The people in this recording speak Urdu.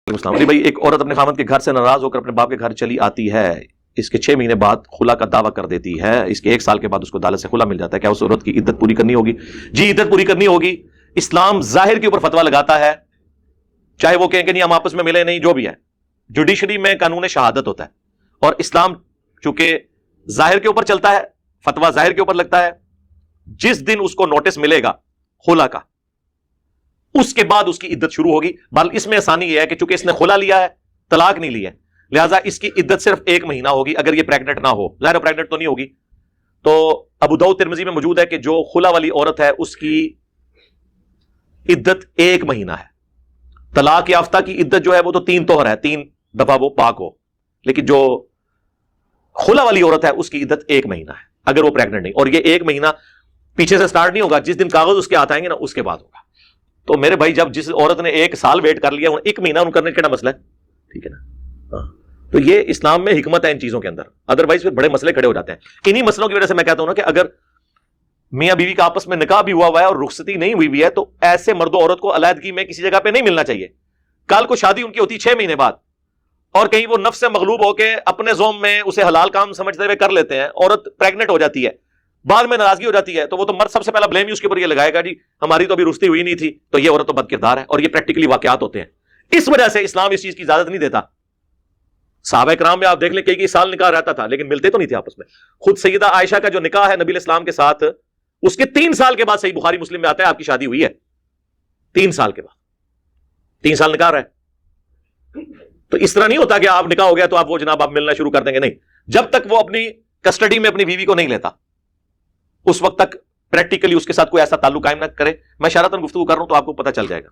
علی بھائی، ایک عورت اپنے خاوند کے گھر سے ناراض ہو کر اپنے باپ کے گھر چلی آتی ہے، اس کے 6 مہینے بعد خلا کا دعویٰ کر دیتی ہے، اس کے 1 سال کے بعد اس کو عدالت سے خلا مل جاتا ہے، کیا اس عورت کی عدت پوری کرنی ہوگی؟ جی، عدت پوری کرنی ہوگی۔ اسلام ظاہر کے اوپر فتویٰ لگاتا ہے، چاہے وہ کہیں کہ نہیں ہم آپس میں ملے نہیں، جو بھی ہے، جوڈیشری میں قانون شہادت ہوتا ہے، اور اسلام چونکہ ظاہر کے اوپر چلتا ہے، فتویٰ ظاہر کے اوپر لگتا ہے، جس دن اس کو نوٹس ملے گا خلا کا، اس کے بعد اس کی عدت شروع ہوگی۔ بل اس میں آسانی یہ ہے کہ چونکہ اس نے خلا لیا ہے، طلاق نہیں لی ہے، لہٰذا اس کی عدت صرف 1 مہینہ ہوگی اگر یہ پریگنٹ نہ ہو۔ ظاہر پریگنٹ تو نہیں ہوگی، تو ابو داؤد ترمذی میں موجود ہے کہ جو خلا والی عورت ہے اس کی عدت 1 مہینہ ہے۔ طلاق یافتہ کی عدت جو ہے وہ تو 3 طہر ہے، 3 دفعہ وہ پاک ہو، لیکن جو خلا والی عورت ہے اس کی عدت 1 مہینہ ہے اگر وہ پریگنٹ نہیں، اور یہ 1 مہینہ پیچھے سے سٹارٹ نہیں ہوگا، جس دن کاغذ اس کے ہاتھ آئیں گے نا اس کے بعد ہوگا۔ تو میرے بھائی، جب جس عورت نے 1 سال ویٹ کر لیا، 1 مہینہ ان کرنے کا مسئلہ ہے، ٹھیک ہے نا؟ ہاں، تو یہ اسلام میں حکمت ہے ان چیزوں کے اندر، ادروائز پھر بڑے مسئلے کھڑے ہو جاتے ہیں۔ انہی مسئلوں کی وجہ سے میں کہتا ہوں نا کہ اگر میاں بیوی کا آپس میں نکاح بھی ہوا ہے اور رخصتی نہیں ہوئی بھی ہے تو ایسے مرد و عورت کو علیحدگی میں کسی جگہ پہ نہیں ملنا چاہیے۔ کل کو شادی ان کی ہوتی 6 مہینے بعد، اور کہیں وہ نفس سے مغلوب ہو کے اپنے زوم میں اسے حلال کام سمجھتے ہوئے کر لیتے ہیں، عورت پریگنٹ ہو جاتی ہے، بعد میں ناراضگی ہو جاتی ہے، تو وہ تو مرد سب سے پہلا بلیم اس کے اوپر یہ لگائے گا، جی ہماری تو ابھی رخصتی ہوئی نہیں تھی، تو یہ عورت تو بد کردار ہے، اور یہ پریکٹیکلی واقعات ہوتے ہیں۔ اس وجہ سے اسلام اس چیز کی اجازت نہیں دیتا۔ صحابہ کرام میں آپ دیکھ لیں کئی سال نکاح رہتا تھا لیکن ملتے تو نہیں تھے آپس میں۔ خود سیدہ عائشہ کا جو نکاح ہے نبی علیہ السلام کے ساتھ، اس کے 3 سال کے بعد، صحیح بخاری مسلم میں آتا ہے، آپ کی شادی ہوئی ہے 3 سال کے بعد، 3 سال نکاح رہا ہے۔ تو اس طرح نہیں ہوتا کہ آپ نکاح ہو گیا تو آپ وہ جناب آپ ملنا شروع کر دیں گے، نہیں، جب تک وہ اپنی کسٹڈی میں اپنی بیوی کو نہیں لیتا اس وقت تک پریکٹیکلی اس کے ساتھ کوئی ایسا تعلق قائم نہ کرے۔ میں اشارتاً گفتگو کر رہا ہوں تو آپ کو پتہ چل جائے گا۔